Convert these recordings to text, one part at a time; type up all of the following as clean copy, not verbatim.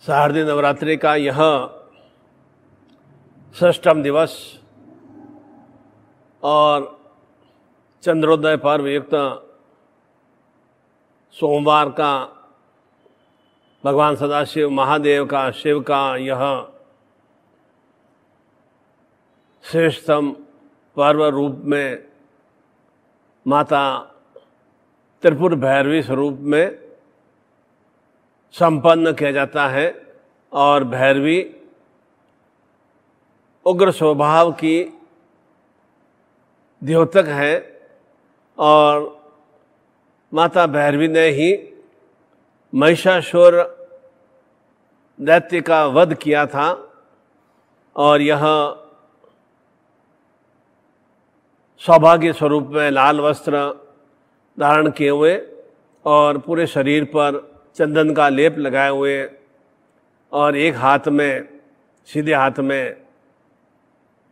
शारदीय नवरात्रि का यह षष्ठम दिवस और चंद्रोदय पर्व युक्त सोमवार का भगवान सदाशिव महादेव का शिव का यह श्रेष्ठतम पर्व रूप में माता त्रिपुर भैरवी स्वरूप में संपन्न किया जाता है। और भैरवी उग्र स्वभाव की द्योतक है और माता भैरवी ने ही महिषासुर दैत्य का वध किया था। और यह सौभाग्य स्वरूप में लाल वस्त्र धारण किए हुए और पूरे शरीर पर चंदन का लेप लगाए हुए और एक हाथ में, सीधे हाथ में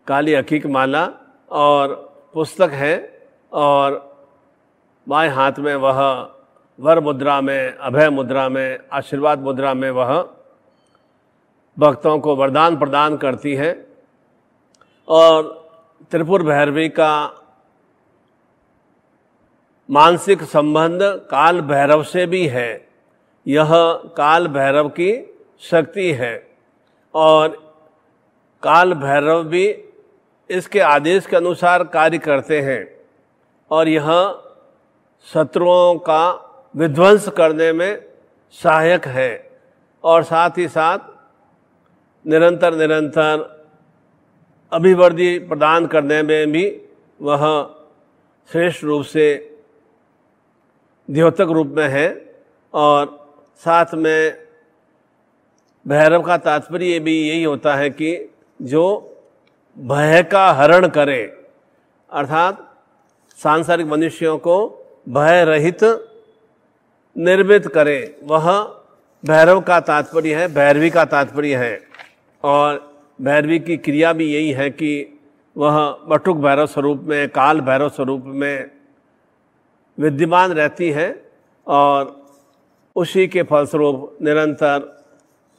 काली अकीक माला और पुस्तक है और बाएं हाथ में वह वर मुद्रा में, अभय मुद्रा में, आशीर्वाद मुद्रा में वह भक्तों को वरदान प्रदान करती है। और त्रिपुर भैरवी का मानसिक संबंध काल भैरव से भी है। यह काल भैरव की शक्ति है और काल भैरव भी इसके आदेश के अनुसार कार्य करते हैं और यह शत्रुओं का विध्वंस करने में सहायक है और साथ ही साथ निरंतर अभिवृद्धि प्रदान करने में भी वह श्रेष्ठ रूप से द्योतक रूप में है। और साथ में भैरव का तात्पर्य भी यही होता है कि जो भय का हरण करे, अर्थात सांसारिक मनुष्यों को भय रहित निर्मित करे, वह भैरव का तात्पर्य है, भैरवी का तात्पर्य है। और भैरवी की क्रिया भी यही है कि वह बटुक भैरव स्वरूप में, काल भैरव स्वरूप में विद्यमान रहती है और उसी के फलस्वरूप निरंतर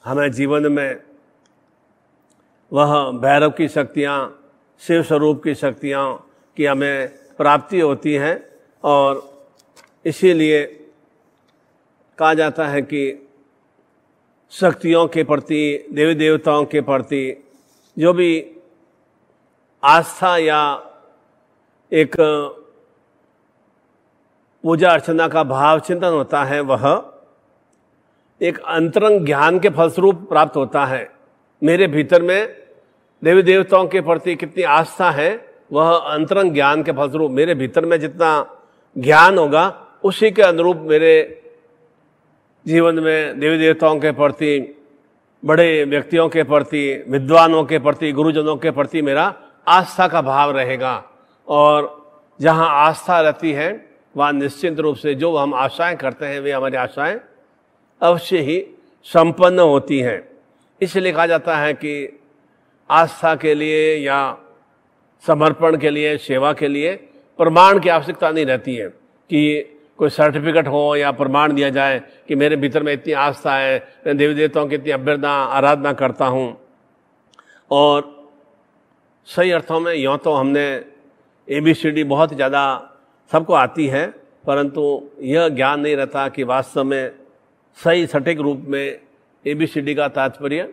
हमें जीवन में वह भैरव की शक्तियाँ, शिव स्वरूप की शक्तियाँ की हमें प्राप्ति होती है। और इसीलिए कहा जाता है कि शक्तियों के प्रति, देवी देवताओं के प्रति जो भी आस्था या एक पूजा अर्चना का भाव चिंतन होता है, वह एक अंतरंग ज्ञान के फलस्वरूप प्राप्त होता है। मेरे भीतर में देवी देवताओं के प्रति कितनी आस्था है, वह अंतरंग ज्ञान के फलस्वरूप मेरे भीतर में जितना ज्ञान होगा उसी के अनुरूप मेरे जीवन में देवी देवताओं के प्रति, बड़े व्यक्तियों के प्रति, विद्वानों के प्रति, गुरुजनों के प्रति मेरा आस्था का भाव रहेगा। और जहाँ आस्था रहती है वहाँ निश्चित रूप से जो हम आशाएं करते हैं वे हमारी आशाएं अवश्य ही संपन्न होती हैं। इसलिए कहा जाता है कि आस्था के लिए या समर्पण के लिए, सेवा के लिए प्रमाण की आवश्यकता नहीं रहती है कि कोई सर्टिफिकेट हो या प्रमाण दिया जाए कि मेरे भीतर में इतनी आस्था है, मैं देवी देवताओं की इतनी अभ्यर्थना आराधना करता हूँ। और सही अर्थों में यूँ तो हमने ABCD बहुत ज़्यादा सबको आती है, परंतु यह ज्ञान नहीं रहता कि वास्तव में सही सटीक रूप में ABCD का तात्पर्य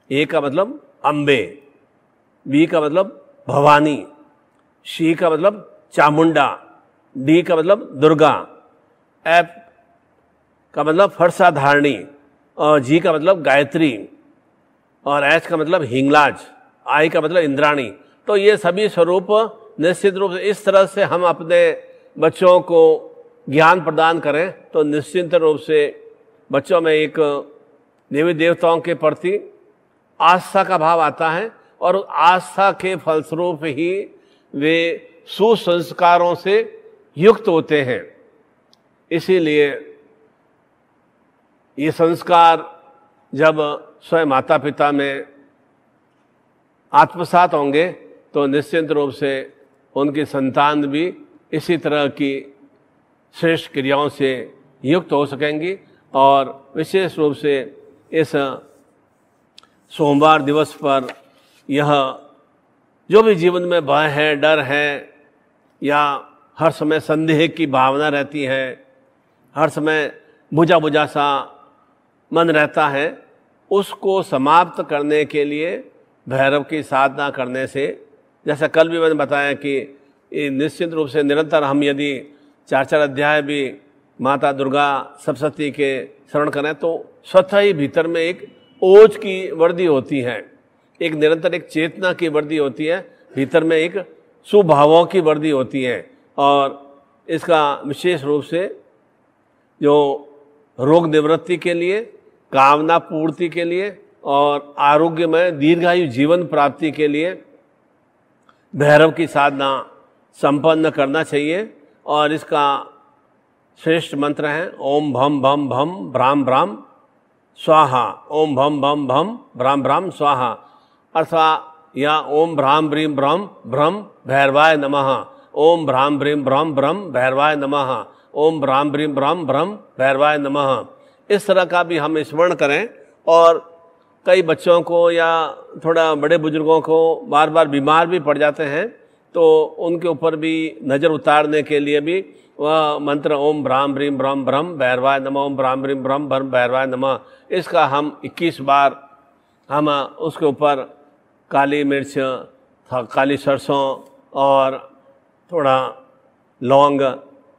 A का मतलब अम्बे, B का मतलब भवानी, C का मतलब चामुंडा, D का मतलब दुर्गा, F का मतलब फरसा धारणी और G का मतलब गायत्री और H का मतलब हिंगलाज, I का मतलब इंद्राणी। तो ये सभी स्वरूप निश्चित रूप से इस तरह से हम अपने बच्चों को ज्ञान प्रदान करें तो निश्चित रूप से बच्चों में एक देवी देवताओं के प्रति आस्था का भाव आता है और आस्था के फलस्वरूप ही वे सुसंस्कारों से युक्त होते हैं। इसीलिए ये संस्कार जब स्वयं माता पिता में आत्मसात होंगे तो निश्चित रूप से उनकी संतान भी इसी तरह की श्रेष्ठ क्रियाओं से युक्त हो सकेंगी और विशेष रूप से इस सोमवार दिवस पर यह जो भी जीवन में भय है, डर है, या हर समय संदेह की भावना रहती है, हर समय बुझा बुझा सा मन रहता है, उसको समाप्त करने के लिए भैरव की साधना करने से, जैसा कल भी मैंने बताया कि निश्चित रूप से निरंतर हम यदि 4-4 अध्याय भी माता दुर्गा सप्तशती के श्रवण करें तो स्वतः ही भीतर में एक ओज की वृद्धि होती है, एक निरंतर एक चेतना की वृद्धि होती है, भीतर में एक सुभावों की वृद्धि होती है। और इसका विशेष रूप से जो रोग निवृत्ति के लिए, कामना पूर्ति के लिए और आरोग्यमय दीर्घायु जीवन प्राप्ति के लिए भैरव की साधना संपन्न करना चाहिए। और इसका श्रेष्ठ मंत्र है ओम भम भम भम भ्राम भ्राम स्वाहा, ओम भम भम भम भ्राम भ्राम स्वाहा, अर्थात या ओम भ्राम ब्रीम भ्रम भ्रम भैरवाय नमः, ओम भ्राम ब्रीम भ्रम भ्रम भैरवाय नमः, ओम भ्राम ब्रीम भ्रम भ्रम भैरवाय नमः। इस तरह का भी हम स्मरण करें। और कई बच्चों को या थोड़ा बड़े बुजुर्गों को बार बार बीमार भी पड़ जाते हैं, तो उनके ऊपर भी नज़र उतारने के लिए भी वह मंत्र ओम भ्राम ब्रीम भ्रम भ्रम भैरवाय नमः, ओम भ्राम ब्रीम भ्रम भ्रम भैरवाय नमः, इसका हम 21 बार हम उसके ऊपर काली मिर्च, काली सरसों और थोड़ा लौंग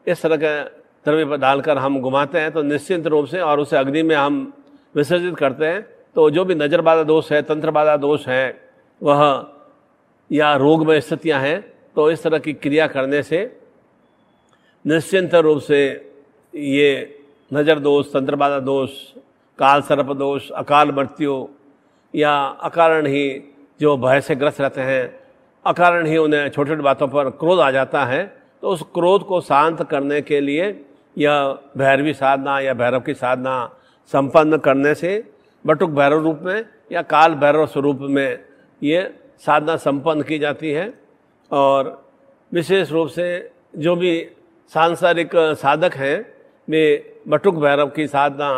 इस तरह के द्रव्य पर डालकर हम घुमाते हैं तो निश्चित रूप से, और उसे अग्नि में हम विसर्जित करते हैं, तो जो भी नजर बाधा दोष है, तंत्र बाधा दोष है, वह या रोग में स्थितियाँ हैं, तो इस तरह की क्रिया करने से निश्चिंत रूप से ये नजर दोष, तंत्र बाधा दोष, काल सर्प दोष, अकाल मृत्यु या अकारण ही जो भय से ग्रस्त रहते हैं, अकारण ही उन्हें छोटी छोटी बातों पर क्रोध आ जाता है, तो उस क्रोध को शांत करने के लिए यह भैरवी साधना या भैरव की साधना संपन्न करने से बटुक भैरव रूप में या काल भैरव स्वरूप में ये साधना संपन्न की जाती है। और विशेष रूप से जो भी सांसारिक साधक हैं वे बटुक भैरव की साधना,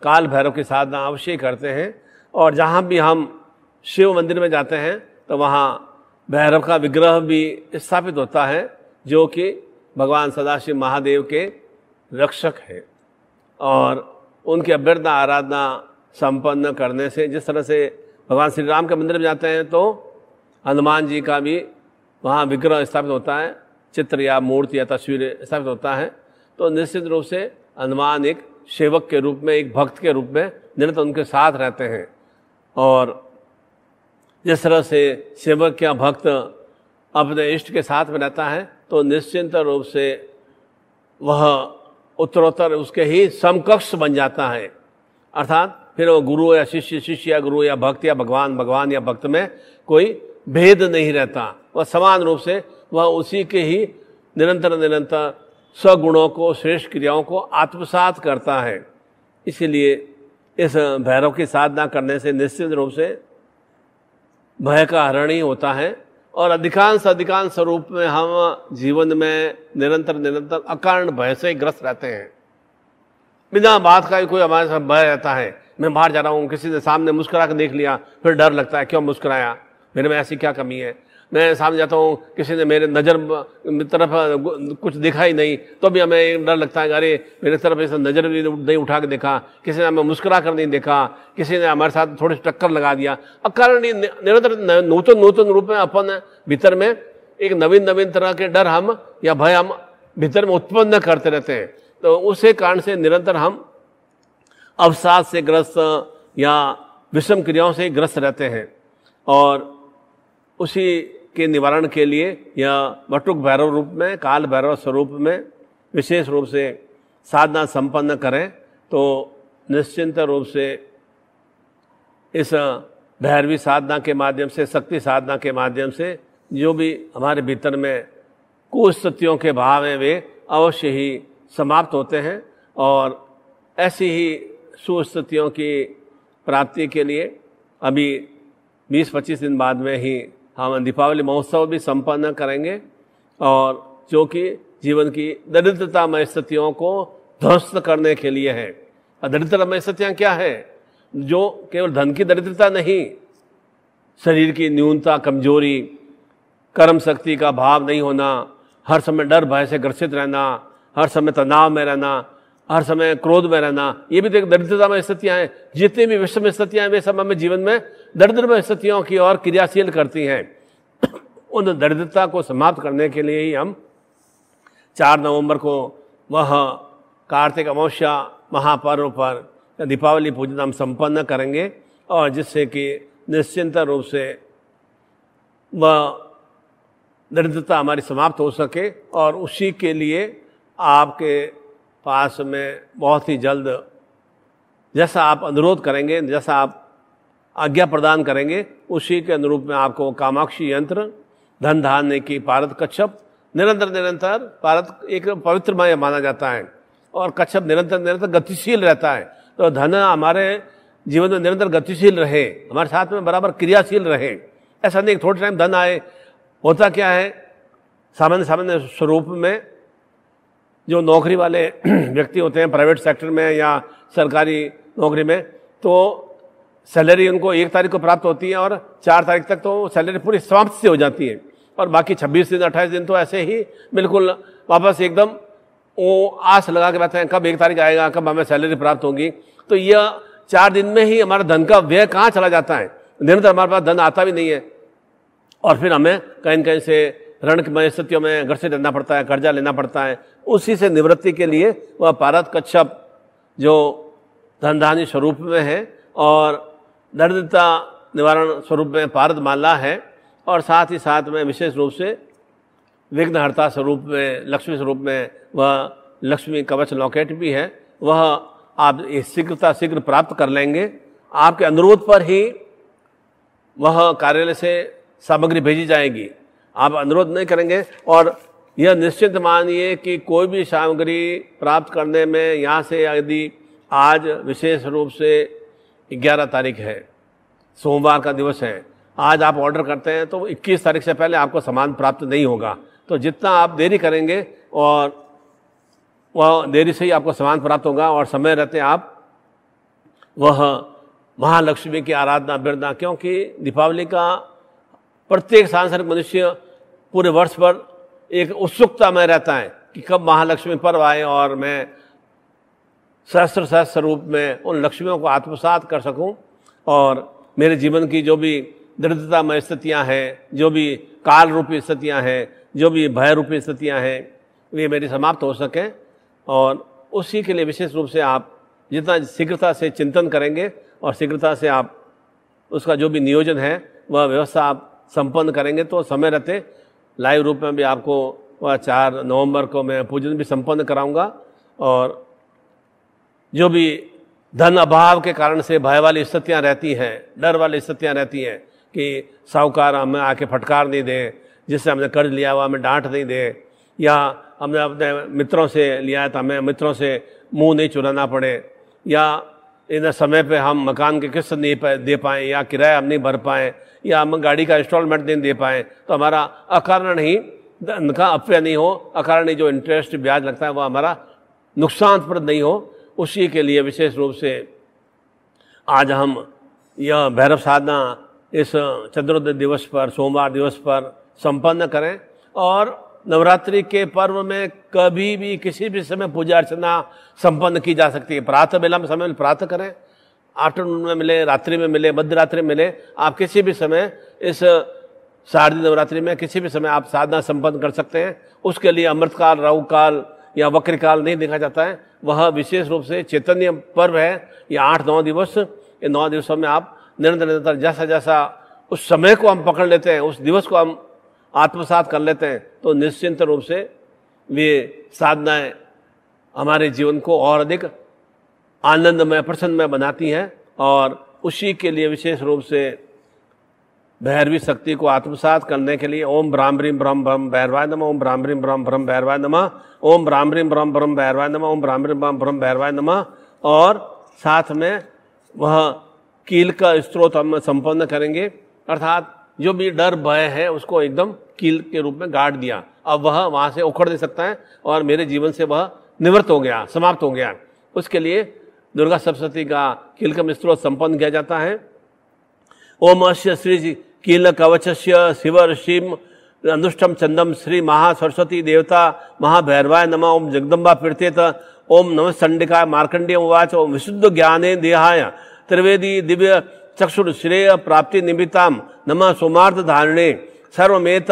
काल भैरव की साधना अवश्य करते हैं। और जहाँ भी हम शिव मंदिर में जाते हैं तो वहाँ भैरव का विग्रह भी स्थापित होता है, जो कि भगवान सदाशिव महादेव के रक्षक है। और उनकी अभ्यर्थना आराधना संपन्न करने से, जिस तरह से भगवान श्री राम के मंदिर में जाते हैं तो हनुमान जी का भी वहाँ विग्रह स्थापित होता है, चित्र या मूर्ति या तस्वीर स्थापित होता है, तो निश्चित रूप से हनुमान एक सेवक के रूप में, एक भक्त के रूप में निरंतर उनके साथ रहते हैं। और जिस तरह से सेवक या भक्त अपने इष्ट के साथ में रहता है तो निश्चिंत रूप से वह उत्तरोत्तर उसके ही समकक्ष बन जाता है, अर्थात फिर वो गुरु या शिष्य, शिष्य या गुरु या भक्त या भगवान, भगवान या भक्त में कोई भेद नहीं रहता, वह समान रूप से वह उसी के ही निरंतर निरंतर स्वगुणों को, श्रेष्ठ क्रियाओं को आत्मसात करता है। इसीलिए इस भैरव की साधना करने से निश्चित रूप से भय का हरण ही होता है। और अधिकांश स्वरूप में हम जीवन में निरंतर निरंतर अकारण भय से ग्रस्त रहते हैं, बिना बात का ही कोई हमारे साथ भय रहता है। मैं बाहर जा रहा हूँ, किसी ने सामने मुस्कुरा कर देख लिया, फिर डर लगता है क्यों मुस्कुराया, मेरे में ऐसी क्या कमी है। मैं सामने जाता हूँ, किसी ने मेरे नज़र तरफ कुछ देखा ही नहीं तो भी हमें डर लगता है, अरे मेरे तरफ ऐसा नज़र भी नहीं उठा के देखा, किसी ने हमें मुस्कुरा कर नहीं देखा, किसी ने हमारे साथ थोड़ी टक्कर लगा दिया। अकारण निरंतर नूतन रूप में अपन भीतर में एक नवीन तरह के डर हम या भय हम भीतर में उत्पन्न करते रहते हैं। तो उसी कारण से निरंतर हम अवसाद से ग्रस्त या विषम क्रियाओं से ग्रस्त रहते हैं। और उसी के निवारण के लिए या बटुक भैरव रूप में, काल भैरव स्वरूप में विशेष रूप से साधना संपन्न करें तो निश्चिंत रूप से इस भैरवी साधना के माध्यम से, शक्ति साधना के माध्यम से जो भी हमारे भीतर में कुस्थितियों के भाव हैं वे अवश्य ही समाप्त होते हैं। और ऐसी ही सुस्थितियों की प्राप्ति के लिए अभी 20-25 दिन बाद में ही हम दीपावली महोत्सव भी संपन्न करेंगे, और जो कि जीवन की दरिद्रतामय स्थितियों को ध्वस्त करने के लिए है। दरिद्रतामय स्थितियाँ क्या है? जो केवल धन की दरिद्रता नहीं, शरीर की न्यूनता, कमजोरी, कर्म शक्ति का भाव नहीं होना, हर समय डर भय से ग्रसित रहना, हर समय तनाव में रहना, हर समय क्रोध में रहना, ये भी तो एक दरिद्रता में स्थितियां हैं। जितनी भी विषम स्थितियां हैं वे सब हमें जीवन में दरिद्र स्थितियों की ओर क्रियाशील करती हैं। उन दरिद्रता को समाप्त करने के लिए ही हम 4 नवंबर को वह कार्तिक अमावस्या महापर्व पर दीपावली पूजन हम संपन्न करेंगे, और जिससे कि निश्चिंत रूप से वह दरिद्रता हमारी समाप्त हो सके। और उसी के लिए आपके पास में बहुत ही जल्द जैसा आप अनुरोध करेंगे, जैसा आप आज्ञा प्रदान करेंगे, उसी के अनुरूप में आपको कामाक्षी यंत्र, धन धान्य की पारद कच्छप, निरंतर पारद एक पवित्रमय माना जाता है, और कच्छप निरंतर गतिशील रहता है। तो धन हमारे जीवन में निरंतर गतिशील रहे, हमारे साथ में बराबर क्रियाशील रहे। ऐसा नहीं थोड़े टाइम धन आए। होता क्या है, सामान्य स्वरूप में जो नौकरी वाले व्यक्ति होते हैं प्राइवेट सेक्टर में या सरकारी नौकरी में, तो सैलरी उनको 1 तारीख को प्राप्त होती है और 4 तारीख तक तो सैलरी पूरी समाप्त से हो जाती है, और बाकी 26 दिन 28 दिन तो ऐसे ही बिल्कुल वापस एकदम वो आस लगा के बैठे हैं कब 1 तारीख आएगा, कब हमें सैलरी प्राप्त होगी। तो यह 4 दिन में ही हमारा धन का व्यय कहाँ चला जाता है, निरंतर हमारे पास धन आता भी नहीं है, और फिर हमें कहीं कहीं से ऋण की स्थितियों में घर से रहना पड़ता है, कर्जा लेना पड़ता है। उसी से निवृत्ति के लिए वह पारद कच्छप जो धनधान्य स्वरूप में है और दरिद्रता निवारण स्वरूप में पारद माला है, और साथ ही साथ में विशेष रूप से विघ्नहर्ता स्वरूप में, लक्ष्मी स्वरूप में वह लक्ष्मी कवच लॉकेट भी है। वह आप शीघ्र प्राप्त कर लेंगे। आपके अनुरोध पर ही वह कार्यालय से सामग्री भेजी जाएगी, आप अनुरोध नहीं करेंगे। और यह निश्चित मानिए कि कोई भी सामग्री प्राप्त करने में यहाँ से यदि आज विशेष रूप से 11 तारीख है, सोमवार का दिवस है, आज आप ऑर्डर करते हैं तो 21 तारीख से पहले आपको सामान प्राप्त नहीं होगा। तो जितना आप देरी करेंगे और वह देरी से ही आपको सामान प्राप्त होगा, और समय रहते आप वह महालक्ष्मी की आराधना बिरना, क्योंकि दीपावली का प्रत्येक सांसारिक मनुष्य पूरे वर्ष भर एक उत्सुकता में रहता है कि कब महालक्ष्मी पर्व आए और मैं सहस्त्र रूप में उन लक्ष्मियों को आत्मसात कर सकूं, और मेरे जीवन की जो भी दरिद्रतामय स्थितियां हैं, जो भी काल रूपी स्थितियां हैं, जो भी भय रूपी स्थितियां हैं, वे मेरी समाप्त हो सकें। और उसी के लिए विशेष रूप से आप जितना शीघ्रता से चिंतन करेंगे और शीघ्रता से आप उसका जो भी नियोजन है वह व्यवस्था आप संपन्न करेंगे, तो समय रहते लाइव रूप में भी आपको वह 4 नवंबर को मैं पूजन भी संपन्न कराऊंगा। और जो भी धन अभाव के कारण से भय वाली स्थितियां रहती हैं, डर वाली स्थितियां रहती हैं कि साहूकार हमें आके फटकार नहीं दे, जिससे हमने कर्ज लिया हुआ हमें डांट नहीं दे, या हमने अपने मित्रों से लिया है तो हमें मित्रों से मुंह नहीं चुराना पड़े, या इन समय पे हम मकान की किस्त नहीं दे पाएँ, या किराया हम नहीं भर पाएँ, या हम गाड़ी का इंस्टॉलमेंट नहीं दे पाएँ, तो हमारा अकारण ही धन का अपव्यय नहीं हो, अकारण ही जो इंटरेस्ट ब्याज लगता है वह हमारा नुकसानप्रद नहीं हो। उसी के लिए विशेष रूप से आज हम यह भैरव साधना इस चंद्रोदय दिवस पर, सोमवार दिवस पर संपन्न करें। और नवरात्रि के पर्व में कभी भी किसी भी समय पूजा अर्चना संपन्न की जा सकती है। प्रातः बेला में समय प्रातः करें, आफ्टरनून में मिले, रात्रि में मिले, मध्य रात्रि में मिले, आप किसी भी समय इस शारदीय नवरात्रि में किसी भी समय आप साधना संपन्न कर सकते हैं। उसके लिए अमृतकाल, राहु काल या वक्रकाल नहीं देखा जाता है। वह विशेष रूप से चैतन्य पर्व है। ये 8-9 दिवस, ये 9 दिवसों में आप निरंतर जैसा जैसा उस समय को हम पकड़ लेते हैं, उस दिवस को हम आत्मसात कर लेते हैं, तो निश्चिंत रूप से वे साधनाएं हमारे जीवन को और अधिक आनंदमय, प्रसन्नमय बनाती हैं। और उसी के लिए विशेष रूप से भैरवी शक्ति को आत्मसात करने के लिए ओम ब्राह्म ह्रीम ब्रह्म ब्रह्म भैरवाय नमः, ओम ब्राह्म ह्रीम ब्रह्म ब्रह्म भैरवाय नमः, ओम ब्राह्म ह्रीम ब्रह्म ब्रह्म भैरवाय नमः, ओम ब्राह्म ह्रीम ब्रह्म ब्रह्म भैरवाय नमः। और साथ में वह कील का स्त्रोत हम संपन्न करेंगे, अर्थात जो भी डर भय है उसको एकदम कील के रूप में गाड़ दिया, अब वह वहां से उखड़ नहीं सकता है और मेरे जीवन से वह निवृत्त हो गया, समाप्त हो गया। उसके लिए दुर्गा सप्तशती का कीलकम स्तोत्र संपन्न किया जाता है। ओम अस्य श्री कील कवचस्य शिव ऋषिम अनुष्टम चंदम श्री महासरस्वती देवता महाभैरवाय नमः। ओम जगदम्बा प्रीत्येत। ओम नमः चंडिकाय। मार्कंडेय उवाच ओम विशुद्ध ज्ञाने देहाय त्रिवेदी दिव्य चक्षुर श्रेय प्राप्ति निमित्ताम नमः सोमार्थ धारणे सर्वमेत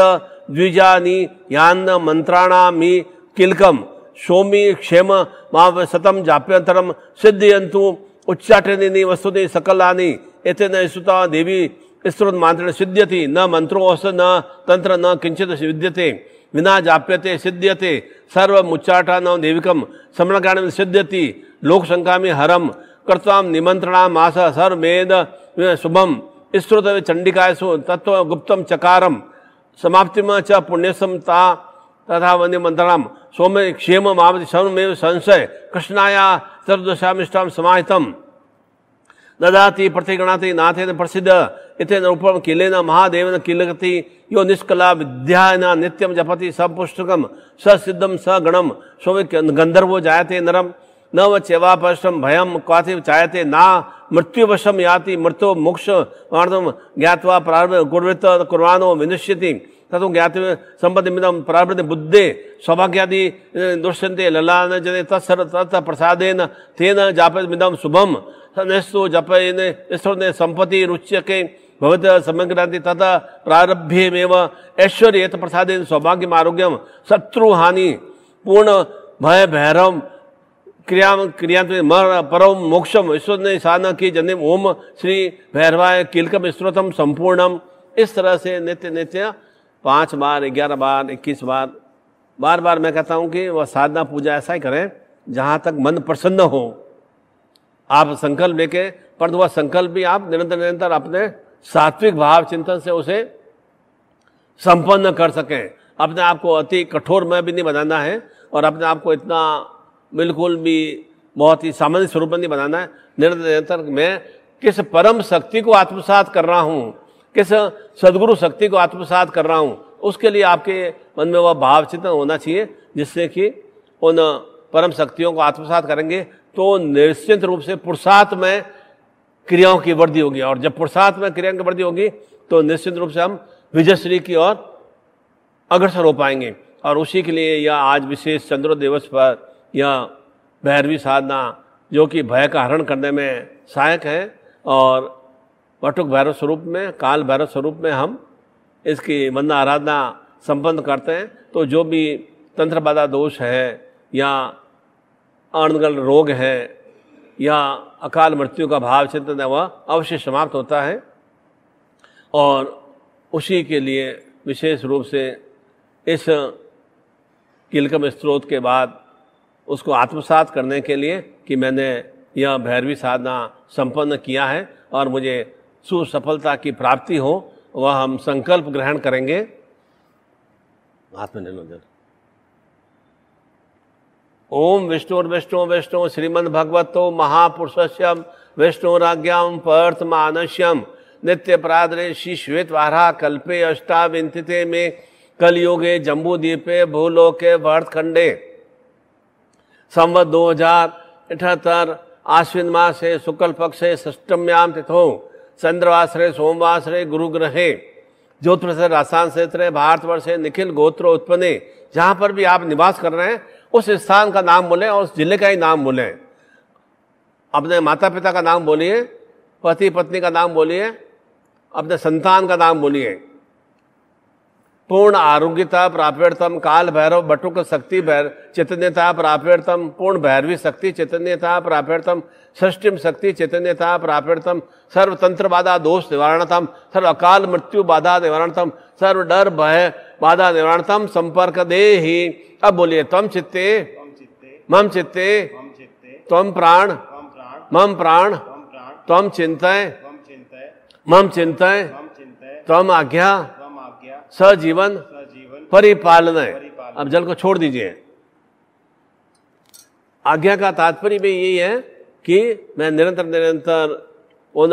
द्विजानि यान मंत्राणामि किलकम सोमी क्षेम माव सतम जाप्यंतरम सिद्धयन्तु उच्चाटनिनि वस्तुनि सकलानि एतेन स्तुता देवी स्तोत्र मंत्रेण सिद्ध्यति। न मंत्रोऽस्य न तंत्र न किंचित विद्यते विना जाप्यते सिद्ध्यते सर्वमुच्चाटनं देविकं समणगानं सिद्ध्यति लोक संकामि हरम कर्ताम निमंत्रणाम आस सर्वमेद शुभम स्तोत्र चंडिकासु तत्व गुप्तम चकारम समाप्तिम च पुण्यसम ता तथा वन्य मंत्रणाम सौम्य क्षेम मावति सर्वमेव संशय कृष्णाया चतुर्दशामिष्टाम समाहितम ददाति प्रतिगणाति नाथेन प्रसिद्ध इतेन रूपम किलेन महादेवन किलकति यो निष्कला विद्यान नित्यम जपति सपुष्टकम ससिद्धम सगणम सौम्य गंधर्वो जायते नरम न व चेवापश्रम भयम क्वाथि चायते ना मृत्युवशम याति मृत्यो मोक्ष मार्गम ज्ञात्वा प्रारब्ध कुर्वृत कुर्वाणो विनश्यति ततो ज्ञाति संपत्तिमिदं प्रारब्ध बुद्धे सौभाग्यादि दुष्यन्ते ललान जने तत्सर्व तत् प्रसादेन तेन जापमिदं शुभम सनेस्तु जपेन स्तोत्रेण संपत्ति रुच्यके भवत समग्रांति तथा प्रारब्धेमेव ऐश्वर्य यत् प्रसादेन सौभाग्यम आरोग्यम शत्रुहानि पूर्ण भय भैरव क्रिया परम मोक्षम ईश्वर ने साधना की जन्म ओम श्री भैरवाय कीलकम स्तोत्रम संपूर्णम। इस तरह से नित्य नित्य 5 बार 11 बार 21 बार बार बार मैं कहता हूँ कि वह साधना पूजा ऐसा ही करें जहाँ तक मन प्रसन्न हो। आप संकल्प लेके पर वह संकल्प भी आप निरंतर निरंतर अपने सात्विक भाव चिंतन से उसे संपन्न कर सकें। अपने आप को अति कठोर में भी नहीं बनाना है और अपने आप को इतना बिल्कुल भी बहुत ही सामान्य स्वरूप में नहीं बनाना है। निरंतर निरंतर मैं किस परम शक्ति को आत्मसात कर रहा हूँ, किस सदगुरु शक्ति को आत्मसात कर रहा हूँ, उसके लिए आपके मन में वह भाव चिंतन होना चाहिए जिससे कि उन परम शक्तियों को आत्मसात करेंगे तो निश्चित रूप से पुरुषार्थ में क्रियाओं की वृद्धि होगी और जब पुरुषार्थ में क्रियाओं की वृद्धि होगी तो निश्चित रूप से हम विजयश्री की ओर अग्रसर हो पाएंगे। और उसी के लिए यह आज विशेष चंद्र दिवस पर यह भैरवी साधना जो कि भय का हरण करने में सहायक है और वटुक भैरव स्वरूप में काल भैरव स्वरूप में हम इसकी वंदना आराधना संपन्न करते हैं। तो जो भी तंत्र बाधा दोष है या अनगल रोग है या अकाल मृत्यु का भाव चिंतन है वह अवश्य समाप्त होता है। और उसी के लिए विशेष रूप से इस कीलकम स्तोत्र के बाद उसको आत्मसात करने के लिए कि मैंने यह भैरवी साधना संपन्न किया है और मुझे सुसफलता की प्राप्ति हो, वह हम संकल्प ग्रहण करेंगे। हाथ में ले लो जरा। ओम विष्णुर्विष्णु विष्णु श्रीमद् भगवतो महापुरुषस्यम विष्णुराज्ञां पर्थमानस्यम नित्य प्रादरे श्री श्वेत वारा कल्पे अष्टाविंतिते में कलयुगे जम्बूद्वीपे भूलोके भरतखंडे संवत 2078 आश्विन मासे शुक्ल पक्षे षष्टम्याम तिथौ चंद्रवासरे सोमवासरे गुरुग्रहे ज्योतिष रासान क्षेत्र भारतवर्षे निखिल गोत्र उत्पन्ने। जहाँ पर भी आप निवास कर रहे हैं उस स्थान का नाम बोलें और उस जिले का ही नाम बोलें। अपने माता पिता का नाम बोलिए, पति पत्नी का नाम बोलिए, अपने संतान का नाम बोलिए। पूर्ण आरोग्यता प्राप्यर्थम काल भैरव बटुक शक्ति चैतन्यता प्राप्यर्थम पूर्ण भैरवी शक्ति चैतन्यता प्राप्यर्थम षष्टिम शक्ति चैतन्यता प्राप्यर्थम सर्वतंत्र बाधा दोष निवारणतम सर्व अकाल मृत्यु बाधा निवारणतम सर्व डर भय बाधा निवारणतम संपर्क दे ही। अब बोलिए त्वम चित्ते मम चित्ते त्वम प्राण मम प्राण त्वम चिंतय मम चिंतय त्वम आज्ञा सजीवन परिपालन। अब जल को छोड़ दीजिए। आज्ञा का तात्पर्य भी यही है कि मैं निरंतर निरंतर उन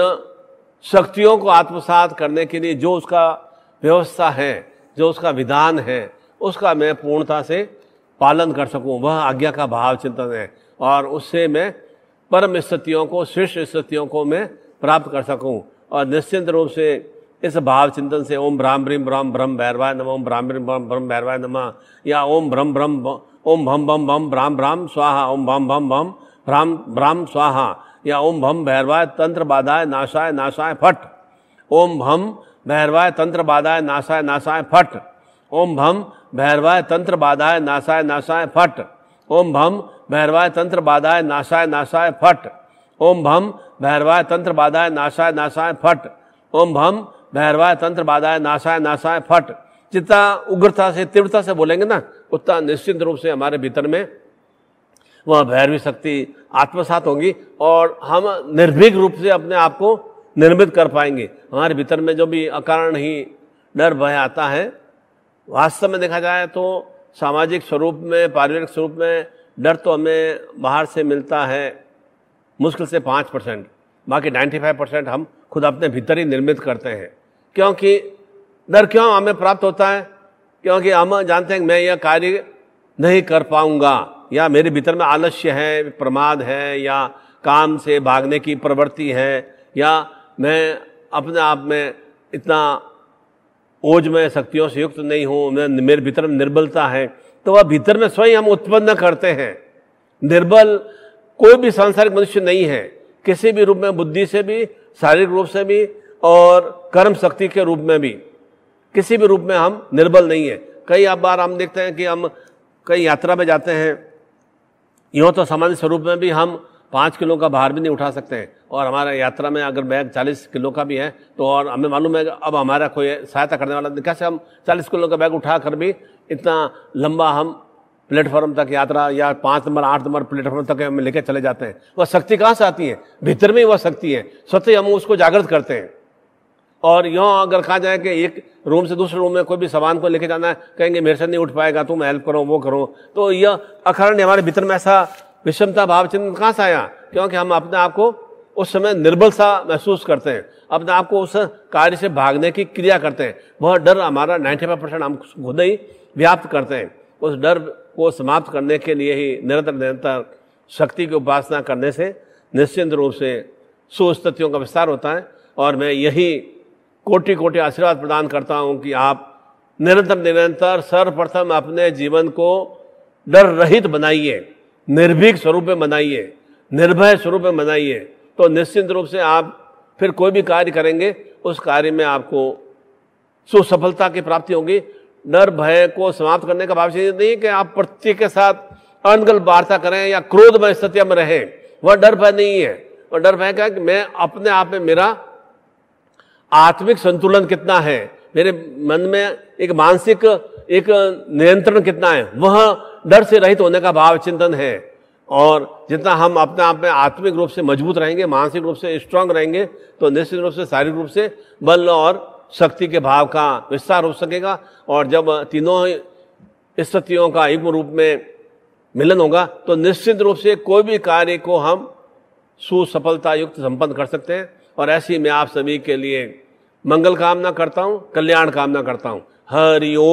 शक्तियों को आत्मसात करने के लिए जो उसका व्यवस्था है, जो उसका विधान है, उसका मैं पूर्णता से पालन कर सकूं, वह आज्ञा का भाव चिंतन है। और उससे मैं परम स्थितियों को, श्रेष्ठ स्थितियों को मैं प्राप्त कर सकूं। और निश्चित रूप से इस भाव चिंतन से ओम ब्राह्म ब्रीम ब्रह्म ब्रह्म भैरवाय नमः, ओम ब्राह्म ब्रीम ब्रह्म ब्रह्म भैरवाय नमः, या ओम ब्रह्म ब्रह्म ओम भम भम भम ब्राह्म ब्राह्म स्वाहा, ओम भम भम भम ब्राह्म ब्राह्म स्वाहा, या ओम भम भैरवाय तंत्र बाधाय नाशाय नाशाय फट, ओम भम भैरवाय तंत्र बाधाय नाशाय नाशाय फट, ओम भम भैरवाय तंत्र बाधाय नाशाय नाशाय फट, ओम भम भैरवाय तंत्र बाधाय नाशाय नाशाय फट, ओम भम भैरवाय तंत्र बाधाय नाशाय नाशाय फट, ओम भम भैरवाय तंत्र बाधाय नाशाय नाशाय फट। जितना उग्रता से, तीव्रता से बोलेंगे ना, उतना निश्चित रूप से हमारे भीतर में वह भैरवी शक्ति आत्मसात होगी और हम निर्भीक रूप से अपने आप को निर्मित कर पाएंगे। हमारे भीतर में जो भी अकारण ही डर भय आता है, वास्तव में देखा जाए तो सामाजिक स्वरूप में, पारिवारिक स्वरूप में डर तो हमें बाहर से मिलता है मुश्किल से 5%, बाकी 95% हम खुद अपने भीतर ही निर्मित करते हैं। क्योंकि डर क्यों हमें प्राप्त होता है? क्योंकि हम जानते हैं कि मैं यह कार्य नहीं कर पाऊंगा, या मेरे भीतर में आलस्य है, प्रमाद है, या काम से भागने की प्रवृत्ति है, या मैं अपने आप में इतना ओजमय शक्तियों से युक्त नहीं हूं, मेरे भीतर में निर्बलता है। तो वह भीतर में स्वयं हम उत्पन्न करते हैं। निर्बल कोई भी सांसारिक मनुष्य नहीं है, किसी भी रूप में, बुद्धि से भी, शारीरिक रूप से भी और कर्म शक्ति के रूप में भी, किसी भी रूप में हम निर्बल नहीं है। कई बार हम देखते हैं कि हम कई यात्रा में जाते हैं, यूँ तो सामान्य स्वरूप में भी हम 5 किलो का भार भी नहीं उठा सकते हैं, और हमारा यात्रा में अगर बैग 40 किलो का भी है तो, और हमें मालूम है अब हमारा कोई सहायता करने वाला, कैसे हम 40 किलो का बैग उठा कर भी इतना लंबा हम प्लेटफॉर्म तक यात्रा, या 5 नंबर 8 नंबर प्लेटफॉर्म तक हम लेके चले जाते हैं। वह शक्ति कहाँ से आती है? भीतर में ही वह शक्ति है, स्वतः हम उसको जागृत करते हैं। और यूँ अगर कहा जाए कि एक रूम से दूसरे रूम में कोई भी सामान को लेके जाना है, कहेंगे मेरे से नहीं उठ पाएगा, तुम हेल्प करो, वो करो, तो यह अकारण हमारे भीतर में ऐसा विषमता भाव चिंतन कहाँ से आया? क्योंकि हम अपने आप को उस समय निर्बल सा महसूस करते हैं, अपने आप को उस कार्य से भागने की क्रिया करते हैं। वह डर हमारा 95% हम खुद ही व्याप्त करते हैं। उस डर को समाप्त करने के लिए ही निरंतर निरंतर शक्ति की उपासना करने से निश्चित रूप से सुस्थितियों का विस्तार होता है। और मैं यही कोटि कोटि आशीर्वाद प्रदान करता हूं कि आप निरंतर निरंतर सर्वप्रथम अपने जीवन को डर रहित बनाइए, निर्भीक स्वरूप में बनाइए, निर्भय स्वरूप में बनाइए, तो निश्चित रूप से आप फिर कोई भी कार्य करेंगे उस कार्य में आपको सुसफलता की प्राप्ति होगी। डर भय को समाप्त करने का भाव ये नहीं कि आप प्रत्येक के साथ अनगल वार्ता करें या क्रोधमय स्थिति में रहें, वह डर भय नहीं है। वह डर भय का है कि मैं अपने आप में मेरा आत्मिक संतुलन कितना है, मेरे मन में एक मानसिक एक नियंत्रण कितना है, वह डर से रहित होने का भाव चिंतन है। और जितना हम अपने आप में आत्मिक रूप से मजबूत रहेंगे, मानसिक रूप से स्ट्रांग रहेंगे, तो निश्चित रूप से शारीरिक रूप से बल और शक्ति के भाव का विस्तार हो सकेगा। और जब तीनों स्थितियों का एक रूप में मिलन होगा तो निश्चित रूप से कोई भी कार्य को हम सुसफलता युक्त संपन्न कर सकते हैं। और ऐसी मैं आप सभी के लिए मंगल कामना करता हूं, कल्याण कामना करता हूं। हरि ओम।